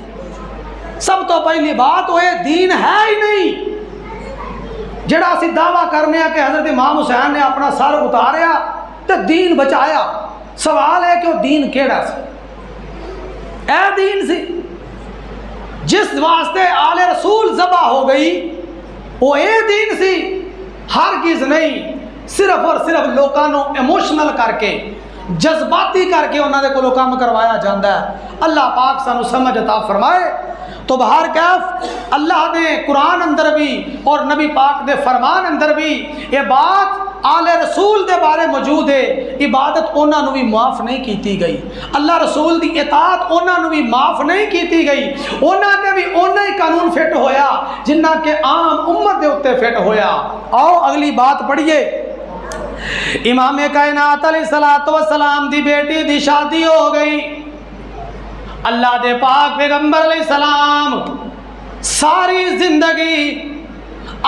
سب تو پہلی بات وہ یہ دین ہے ہی نہیں، جڑا اسی دعویٰ کرنے کہ حضرت امام حسین نے اپنا سر اتاریا تو دین بچایا۔ سوال ہے کہ وہ دین کیڑا سی؟ اے دین سی جس واسطے آل رسول ذبح ہو گئی، وہ یہ دین سی ہرگز نہیں صرف اور صرف لوگوں کو ایموشنل کر کے جذباتی کر کے انہوں نے کولوں کام کروایا جاتا ہے۔ اللہ پاک سانو سمجھ عطا فرمائے۔ تو بہر کیف اللہ نے قرآن اندر بھی اور نبی پاک دے فرمان اندر بھی یہ بات آل رسول دے بارے موجود ہے، عبادت انہوں نے بھی معاف نہیں کیتی گئی، اللہ رسول دی اطاعت انہوں نے بھی معاف نہیں کیتی گئی، انہوں نے بھی انہوں ہی قانون فٹ ہویا جنہ کے عام امت دے اتے فٹ ہویا۔ آؤ اگلی بات پڑھیے۔ امام کائنات علیہ السلام دی بیٹی دی شادی ہو گئی، اللہ دے پاک پیغمبر علیہ السلام ساری زندگی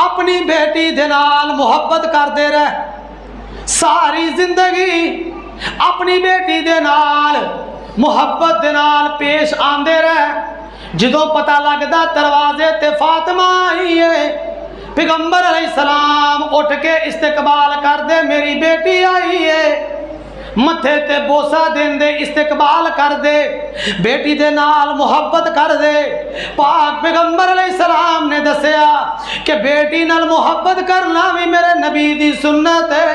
اپنی بیٹی دے نال محبت کرتے رہے، ساری زندگی اپنی بیٹی دے نال محبت دے نال پیش آندے رہے۔ جدوں پتہ لگدا دروازے تے فاطمہ آئی ہے، پیغمبر علیہ السلام اٹھ کے استقبال کر دے، میری بیٹی آئی ہے، متھے تے بوسا دین دے، استقبال کر دے، بیٹی دے نال محبت کر دے۔ پاک پیغمبر علیہ السلام نے دسیا کہ بیٹی نال محبت کرنا بھی میرے نبی دی سنت ہے۔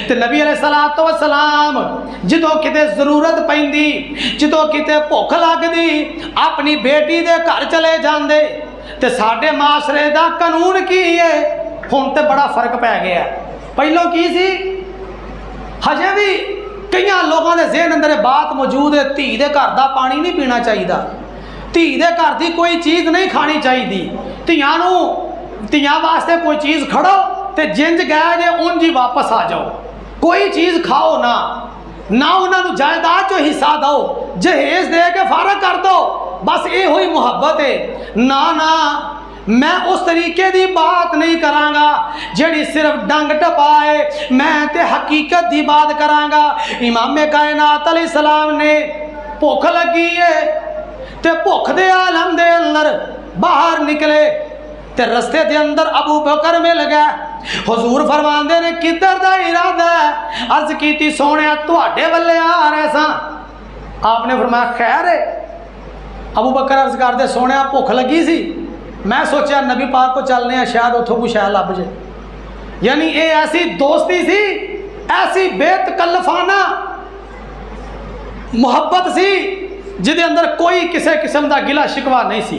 تے نبی علیہ السلام جدوں کتے ضرورت پیندی، جدوں کتے بھوک لگدی، اپنی بیٹی دے گھر چلے جاندے۔ تے ساڈے معاشرے دا قانون کی ہے، ہن تے بڑا فرق پی گیا ہے۔ پہلو کی سی، ہجے بھی کئی لوگوں کے ذہن اندر بات موجود ہے، دھی دے گھر دا پانی نہیں پینا چاہیے، دھی دے گھر دی کوئی چیز نہیں کھانی چاہیے، دھیاں واسطے کوئی چیز کھڑو تے جنج گئے جے انج ہی واپس آ جاؤ، کوئی چیز کھاؤ نہ انہوں نے جائیداد جو حصہ دو، جہیز دے کے فارغ کر دو، بس یہ ہوئی محبت ہے۔ نہ میں اس طریقے دی بات نہیں کرانگا جڑی صرف ڈنگ ٹپائے، میں تے حقیقت دی بات کرانگا۔ امام کائنات علیہ السلام نے بھوک لگی ہے تے بھوک دے عالم دے اندر باہر نکلے تے رستے دے اندر ابو بکر مل گئے۔ حضور فرماندے نے کدھر دا ارادہ ہے؟ عرض کیتی سونے تواڈے ولے آ رہے ساں۔ آپ نے فرمایا خیر ہے؟ ابو بکر عرض کر دے سونے بھوک لگی سی، میں سوچا نبی پاک کو چلنے ہیں، شاید اتھوں کو شاید لب جائے۔ یعنی یہ ایسی دوستی سی، ایسی بے تکلفانہ محبت سی جدے اندر کوئی کسی قسم دا گلا شکوا نہیں سی۔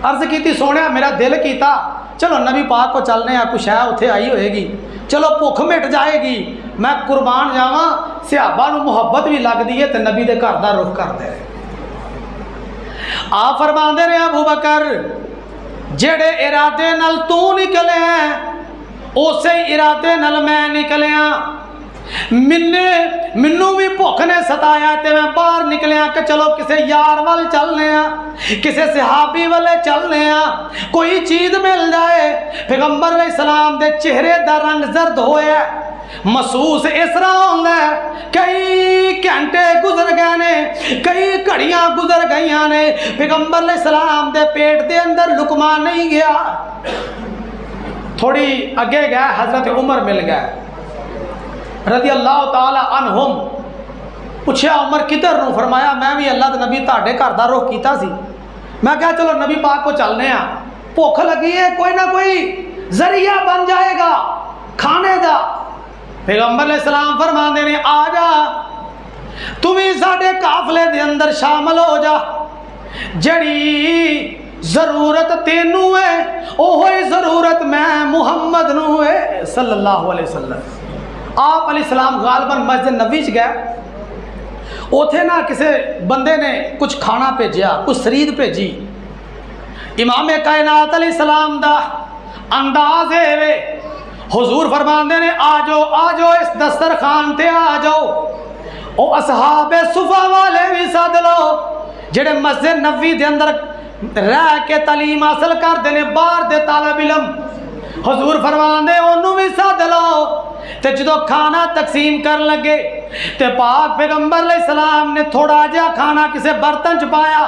عرض کیتی سونے میرا دل کیتا چلو نبی پاک کو چلنے ہیں، کچھ شاید اتھے آئی ہوئے گی، چلو بھوک مٹ جائے گی، میں قربان جاواں۔ صحابہ نو محبت بھی لگ دی ہے تے نبی دے گھر دا رخ کر دے۔ آپ فرماندے نے ابو بکر جڑے ارادے نال تو نکلے ہیں اسی ارادے نال میں نکلیا، منوں بھی بھوک نے ستایا تے میں باہر نکلیا کہ چلو کسے یار وال چلنے ہیں، کسے صحابی والے چلنے ہیں، کوئی چیز مل جائے۔ پیغمبر علیہ السلام دے چہرے دا رنگ زرد ہویا، محسوس اس طرح ہوتا ہے کئی گھنٹے گزر گئے نے، کئی گھڑیاں گزر گئی نے، پیغمبر علیہ السلام دے پیٹ دے اندر لقمہ نہیں گیا۔ تھوڑی اگے گئے حضرت عمر مل گئے رضی اللہ تعالی عنہم، پوچھا عمر کدھر نو؟ فرمایا میں بھی اللہ دے نبی تہاڈے گھر دا رخ کیتا سی، میں کہا چلو نبی پاک کو چلنے ہیں، بھوک لگی ہے، کوئی نہ کوئی ذریعہ بن جائے گا کھانے دا۔ پیغمبر علیہ السلام فرماندے نے آ جا تم ہی ساڈے قافلے دے اندر شامل ہو جا، جڑی ضرورت تینوں ہے اوہی ضرورت میں محمد نو ہے صلی اللہ علیہ وسلم۔ آپ علیہ السلام غالباً مسجد نبی چ گئے، اوتھے نہ کسے بندے نے کچھ کھانا بھیجیا، کچھ سرید بھیجی۔ امام کائنات علیہ السلام دا انداز ہے، حضور فرماندے نے آ جاؤ اس دسترخوان تے آ جاؤ، او اصحاب صفا والے بھی سد لو جڑے مسجد نبوی دے اندر رہ کے تعلیم حاصل کرتے ہیں، باہر دے طالب علم، حضور فرماندے انہوں بھی سد لو۔ تے جدو کھانا تقسیم کر لگے تے پاک پیغمبر علیہ السلام نے تھوڑا جہا کھانا کسے برتن چ پایا،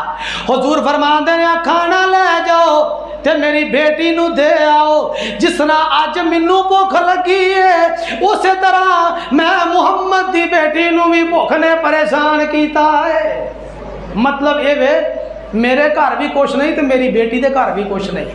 حضور فرماندے نے کھانا لے جاؤ تے میری بیٹی نو دے آؤ، جس طرح اج مینوں بھوک لگی ہے اسی طرح میں محمد دی بیٹی نو بھی بھوک نے پریشان کیتا ہے۔ مطلب یہ وے میرے گھر بھی کچھ نہیں تے میری بیٹی دے گھر بھی کچھ نہیں،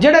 ਜਿਹੜੇ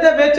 ਦੇ ਵਿੱਚ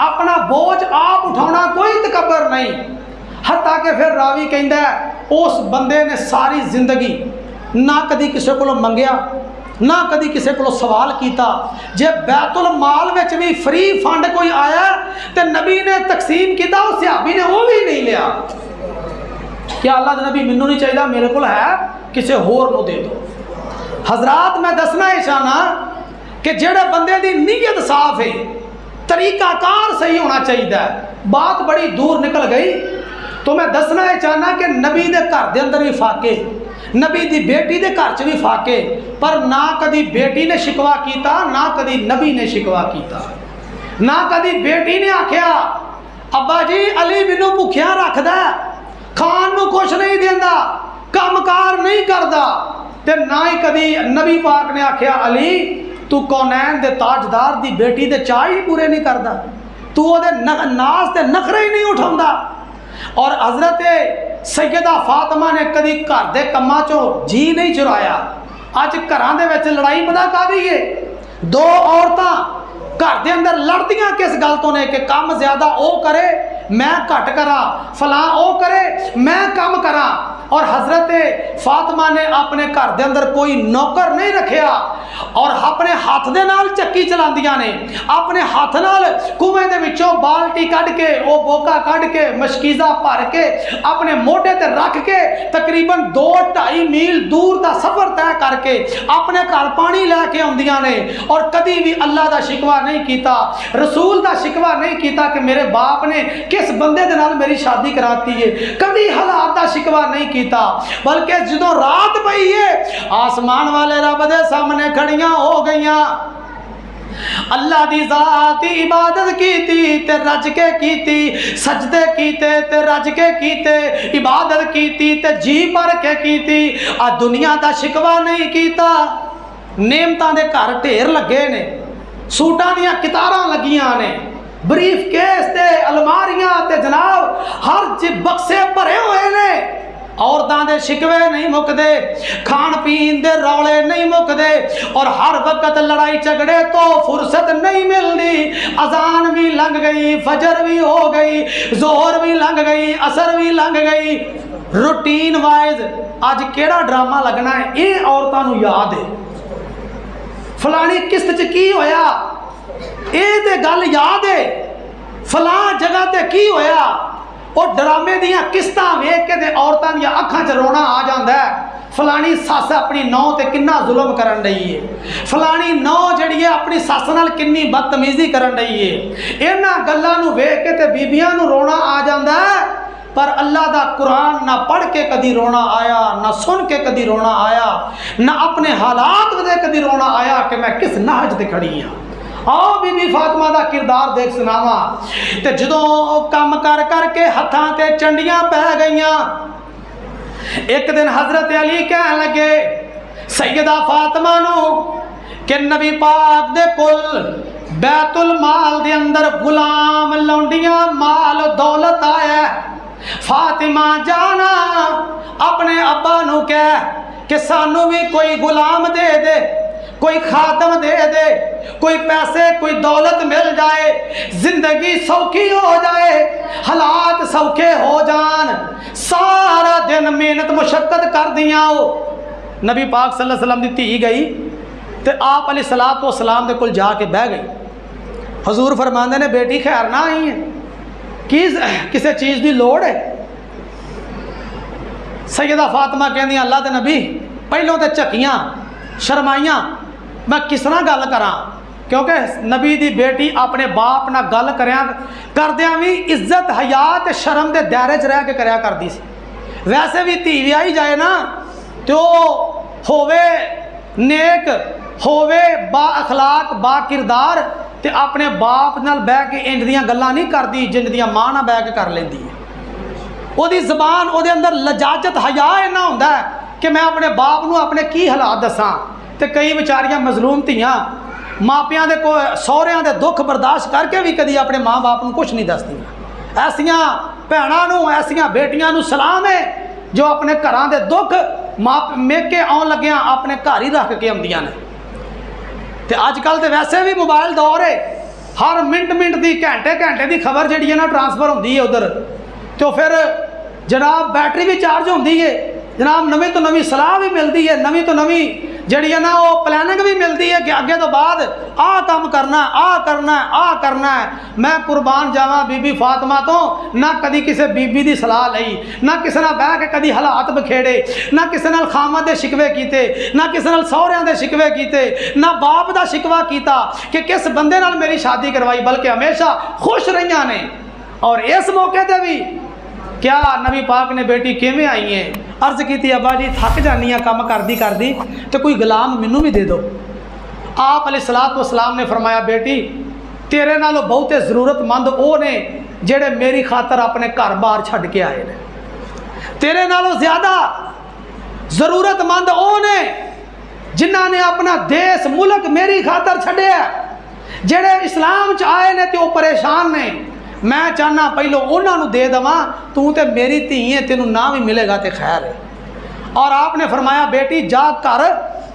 اپنا بوجھ آپ اٹھانا کوئی تکبر نہیں. حتیٰ کہ پھر راوی کہندا ہے اس بندے نے ساری زندگی نہ کدی کسی کو منگیا نہ کدی کسی کو سوال کیتا. جے بیت المال وچ بھی فری فنڈ کوئی آیا تے نبی نے تقسیم کیتا اس صحابی نے وہ بھی نہیں لیا. کیا اللہ دے نبی مینوں نہیں چاہیے میرے کو ہے کسی ہور نو دے دو. حضرات میں دسنا یہ چاہنا کہ جڑے بندے دی نیت صاف ہے طریقہ کار صحیح ہونا چاہیے. بات بڑی دور نکل گئی تو میں دسنا یہ چاہنا کہ نبی دے گھر دے اندر بھی فاقے, نبی دی بیٹی دے گھر چ بھی فاقے, پر نہ کدی بیٹی نے شکوا کیتا نہ کدی نبی نے شکوا کیتا. نہ کدی بیٹی نے آکھیا ابا جی علی مینوں بھکھیا رکھدا کھان نو کچھ نہیں دیندا کم کار نہیں کردا, تے نہ ہی کدی نبی پاک نے آکھیا علی تو کونین دے تاجدار دی بیٹی دے چاہ ہی پورے نہیں کردا, تو او دے ناز تے نخرے ہی نہیں اٹھاوندا. اور حضرت سیدہ فاطمہ نے کدی گھر دے کماں چوں جی نہیں چرایا. اج گھراں دے وچ لڑائی پتہ کادی ہے, دو عورتاں گھر دے اندر لڑدیاں کس گل تو نے کہ کم زیادہ او کرے میں گھٹ کراں, فلاں او کرے میں کم کراں. اور حضرت فاطمہ نے اپنے گھر دے اندر کوئی نوکر نہیں رکھیا اور اپنے ہاتھ دے نال چکی چلاندیاں نے, اپنے ہاتھ نال کنویں دے وچوں بالٹی کڈ کے او بوکا کڈ کے مشکیزہ بھر کے اپنے موڈے تے رکھ کے تقریباً 2-2.5 میل دور دا سفر طے کر کے اپنے گھر پانی لے کے آندیاں نے. اور کدی بھی اللہ دا شکوہ نہیں کیتا, رسول دا شکوہ نہیں کیتا کہ میرے باپ نے کس بندے دے نال میری شادی کراتی ہے, کبھی حالات دا شکوہ نہیں کیتا. بلکہ جدوں رات پئی ہے آسمان والے رب دے سامنے کھڑیاں ہو گئیاں, اللہ دی ذات دی عبادت کیتی تے رج کے کیتی, سجدے کیتے تے رج کے کیتے, عبادت کیتی تے جی بھر کے کیتی. آ دنیا دا شکوہ نہیں کیتا. نعمتاں دے گھر ڈھیر لگے نے, سوٹاں دیاں کتاراں لگیاں نے, بریف کیس تے الماریاں تے جناب ہر بکسے بھرے ہوئے نے. عورتاں دے شکوے نہیں مکدے, کھان پین دے رولے نہیں مکدے, اور ہر وقت لڑائی جھگڑے تو فرصت نہیں ملتی. اذان بھی لنگ گئی, فجر بھی ہو گئی, ظہر بھی لنگ گئی, عصر بھی لنگ گئی. روٹین وائز اج کیڑا ڈرامہ لگنا ہے یہ عورتاں نو یاد ہے. فلانی قسط چ کی ہویا اے تے گل یاد ہے, فلاں جگہ تے کی ہویا. اور ڈرامے دیاں قسطاں ویکھ کے تے عورتاں دیاں اکھاں چ رونا آ جاندا ہے. فلانی ساس اپنی نو تے کنا ظلم کرن رہی ہے, فلانی نو جڑی ہے اپنی ساس نال کنی بدتمیزی کرن رہی ہے. انہاں گلاں نو ویکھ کے تے بیبیاں نو رونا آ جاندا ہے. پر اللہ دا قرآن نہ پڑھ کے کدی رونا آیا, نہ سن کے کدی رونا آیا, نہ اپنے حالات دے کدی رونا آیا کہ میں کس نہج تے کھڑی ہاں. آؤ بی بی فاطمہ دا کردار دیکھ سناواں. تے جدوں کم کر کر کے ہتھاں تے چنڈیاں پہ گئیاں, ایک دن حضرت علی کہن لگے سیدہ فاطمہ نو کہ نبی پاک دے کل بیت المال دے اندر غلام لونڈیاں مال دولت آیا ہے. فاطمہ جانا اپنے ابا نو کہہ کہ سانو بھی کوئی غلام دے دے, کوئی خادم دے دے, کوئی پیسے کوئی دولت مل جائے, زندگی سوکھی ہو جائے, حالات سوکھے ہو جان. سارا دن محنت مشقت کر دیاں ہو. نبی پاک صلی اللہ علیہ وسلم دی دھی گئی تے آپ علیہ الصلوۃ والسلام دے کول جا کے بہ گئی. حضور فرماندے نے بیٹی خیر نہ آئی ہے, کسے چیز دی لوڑ ہے؟ سیدہ فاطمہ کہندی اللہ دے نبی پہلوں تے چکیاں شرمائیاں, میں کس طرح گل کراں, کیونکہ نبی دی بیٹی اپنے باپ نہ گل کردیاں بھی عزت حیا تے شرم دے دائرے چ رہ کے کریا کردی سی. ویسے بھی دھی ویائی جائے نا تو ہووے نیک, ہووے با اخلاق با کردار, تے اپنے باپ نال بہ کے انج دیاں گلاں نہیں کردی جنج دیاں ماں نال بہ کے کر لیندی ہے. او دی زبان او دے اندر لجاجت حیا اینا ہوندا ہے کہ میں اپنے باپ نو اپنے کی حالات دساں. تے کئی بیچاریاں مظلوم تھیاں ماپیاں دے کو سہریاں دے دکھ برداشت کر کے بھی کدی اپنے ماں باپ نو کچھ نہیں دسدیاں. ایسیاں بھیناں نو ایسیاں بیٹیاں نو سلام ہے جو اپنے گھراں دے دکھ میکے آن لگیاں اپنے گھر ہی رکھ کے آندیاں نے. تے اج کل تے ویسے بھی موبائل دور ہے, ہر منٹ منٹ دی گھنٹے گھنٹے دی خبر جڑی ہے نا ٹرانسفر ہوندی ہے ادھر، تو پھر جناب بیٹری بھی چارج ہوندی ہے جناب، نویں تو نویں صلاح بھی ملتی ہے، نویں تو نویں جڑی ہے نا وہ پلاننگ بھی ملتی ہے کہ اگے تو بعد آ کام کرنا آ کرنا آ کرنا ہے۔ میں قربان جاواں بی بی فاطمہ تو نہ کدی کسی بی بی دی صلاح لئی، نہ کسی نال بہ کے کدی حالات بکھیڑے، نہ کسی نال خامد دے شکوے کیتے، نہ کسی نال سہریاں دے شکوے کیتے، نہ باپ دا شکوہ کیتا کہ کس بندے نال میری شادی کروائی، بلکہ ہمیشہ خوش رہیاں نے۔ اور اس موقع تے بھی کیا نبی پاک نے بیٹی کیویں آئی ہیں، عرض کی تھی ابا جی تھک جانی ہیں کام کردی تو کوئی غلام مینوں بھی دے دو۔ آپ علیہ الصلوۃ والسلام نے فرمایا بیٹی تیرے نالوں بہتے ضرورت مند وہ نے جڑے میری خاطر اپنے گھر بار چھڈ کے آئے نے، تیرے نالوں زیادہ ضرورت مند وہ نے جنہاں نے اپنا دیس ملک میری خاطر چھڈیا، جڑے اسلام چ آئے نے تے وہ پریشان نے، میں چاہنا پہلو انہوں نے دے دواں، تو تے میری دھی ہے تینوں نہ بھی ملے گا تے خیر ہے۔ اور آپ نے فرمایا بیٹی جا کر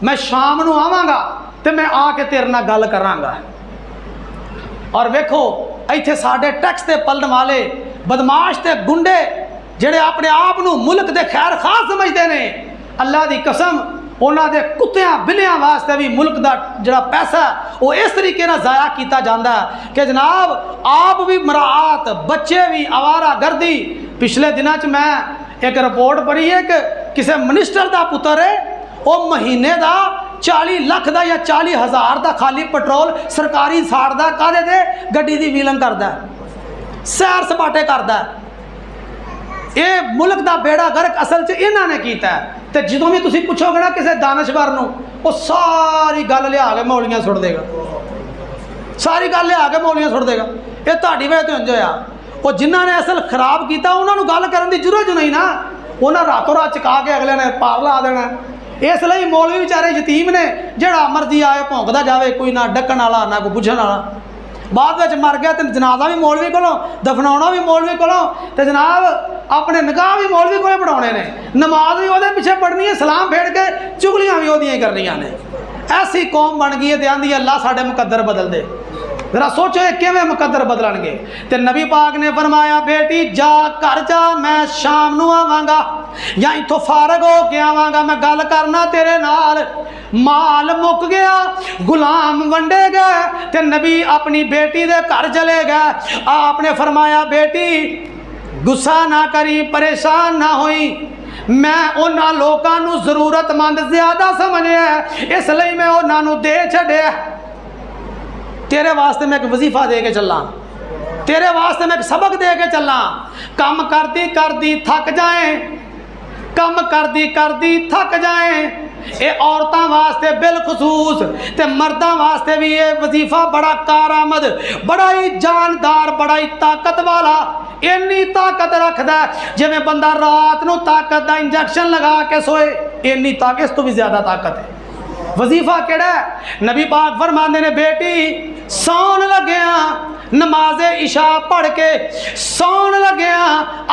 میں شام نو آواں گا تے میں آ کے تیرے نال گل کراں گا۔ اور ویکھو ایتھے ساڈے ٹیکس تے پلن والے بدماش تے گنڈے جڑے اپنے آپ نو ملک دے خیر خواہ سمجھتے نے، اللہ دی قسم انہاں دے کتیاں بلیاں واسطے بھی ملک دا جڑا پیسہ ہے وہ اس طریقے نہ ضائع کیتا جاندا ہے کہ جناب آپ بھی مراعات، بچے بھی آوارہ گردی۔ پچھلے دنوں چ میں ایک رپورٹ پڑھی ہے کہ کسی منسٹر دا پتر ہے وہ مہینے دا 40 لاکھ دا یا 40,000 دا خالی پٹرول سرکاری ساڑدا کادے دے گڈی دی ویلنگ کردا ہے، سیر سپاٹے کردا ہے۔ اے ملک دا بیڑا گرک اصل چ انہاں نے کیتا ہے۔ تے جدوں بھی تسی پوچھو گے نا کسی دانشور نو وہ ساری گل لیا کے مولیاں سٹ دے گا، ساری گل لیا کے مولیاں سٹ دے گا۔ یہ تہاڈی وجہ تو انج ہویا، وہ جنہاں نے اصل خراب کیتا انہاں نو گل کرن دی ضرورت نہیں نا، انہاں راتوں رات چکا کے اگلے نے پار لا دینا۔ اس لیے مولوی بیچارے یتیم نے، جڑا مرضی آئے بھونکدا جاوے، کوئی نہ ڈکن والا نہ کوئی پوچھن والا۔ بعد میں مر گیا تو جنازہ بھی مولوی کولوں، دفناؤنا بھی مولوی کولوں، تے جناب اپنے نکاح بھی مولوی کولوں پڑھاؤنے نے، نماز بھی وہ پیچھے پڑھنی ہے، سلام پھیڑ کے چگلیاں بھی وہ کرنیاں نے۔ ایسی قوم بن گئی ہے تے آندی اللہ ساڈے مقدر بدل دے۔ ذرا سوچو یہ کیویں مقدر بدلن گے۔ تے نبی پاک نے فرمایا بیٹی جا کر جا، میں شام نو آواں گا یا اتھوں فارغ ہو کے آواں گا، میں گل کرنا تیرے نال۔ مال مک گیا، غلام ونڈے گئے تے نبی اپنی بیٹی دے گھر چلے گئے۔ آپ نے فرمایا بیٹی غصہ نہ کری، پریشان نہ ہوئی، میں انہاں لوکاں نو ضرورت مند زیادہ سمجھیا ہے اس لیے میں انہاں نو دے چھڈیا۔ تیرے واسطے میں ایک وظیفہ دے کے چلاں، تیرے واسطے میں ایک سبق دے کے چلاں۔ کم کردی کردی تھک جائیں، کم کردی کردی تھک جائیں، اے عورتاں واسطے بالخصوص تے مرداں واسطے بھی یہ وظیفہ بڑا کارآمد، بڑا ہی جاندار، بڑا ہی طاقت والا، اینی طاقت رکھدا ہے جویں بندہ رات نو طاقت دا انجیکشن لگا کے سوئے، اینی طاقت اس تو بھی زیادہ طاقت ہے۔ وظیفہ کیڑا ہے؟ نبی پاک فرماندے نے بیٹی سون لگیا نماز عشاء پڑھ کے سون لگیا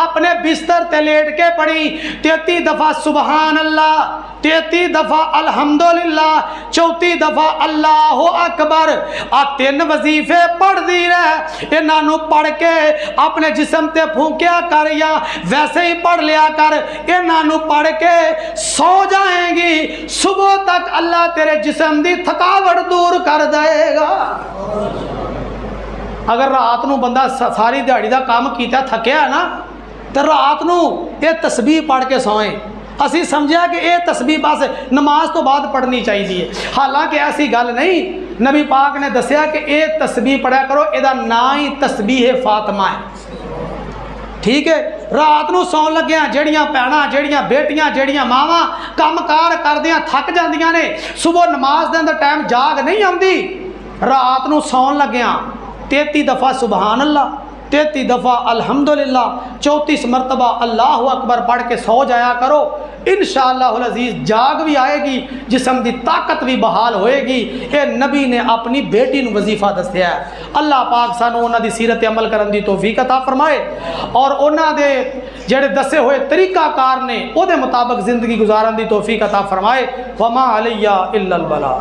اپنے بستر تے لیٹ کے پڑھی 33 دفعہ سبحان اللہ، 33 دفعہ الحمدللہ، 34 دفعہ اللہ اکبر۔ آ 3 وظیفے پڑھ دی رہے، انہاں نو پڑھ کے اپنے جسم تے پھونکیا کر یا ویسے ہی پڑھ لیا کر، انہاں نو پڑھ کے سو جائیں گی، صبح تک اللہ تیرے جسم دی تھکاوٹ دور کر دے گا۔ اگر رات نو بندہ ساری دیہڑی دا کام کیتا تھکیا نا تو رات نو یہ تسبیح پڑھ کے سوئیں۔ اسی سمجھا کہ یہ تسبیح بس نماز تو بعد پڑھنی چاہیے، حالانکہ ایسی گل نہیں۔ نبی پاک نے دسیا کہ یہ تسبیح پڑھا کرو، یہ نام ہی تسبیح فاطمہ ہے، ٹھیک ہے۔ رات نو سون لگیا جڑیاں بھیناں، جڑیاں بیٹیاں، جڑیاں ماواں کام کار کردیاں تھک جاندیاں نے، صبح نماز دے اندر ٹائم جاگ نہیں آندی، رات نو سون لگیا 33 دفعہ سبحان اللہ، 33 دفعہ الحمدللہ، 34 مرتبہ اللہ اکبر پڑھ کے سو جایا کرو، انشاءاللہ العزیز جاگ بھی آئے گی، جسم دی طاقت بھی بحال ہوئے گی۔ اے نبی نے اپنی بیٹی نو وظیفہ دسیا ہے۔ اللہ پاک سانو انہاں دی سیرت عمل کرن دی توفیق عطا فرمائے اور انہاں دے جڑے دسے ہوئے طریقہ کار نے او دے مطابق زندگی گزارن دی توفیق عطا فرمائے۔ وما علیہ الا البلاغ۔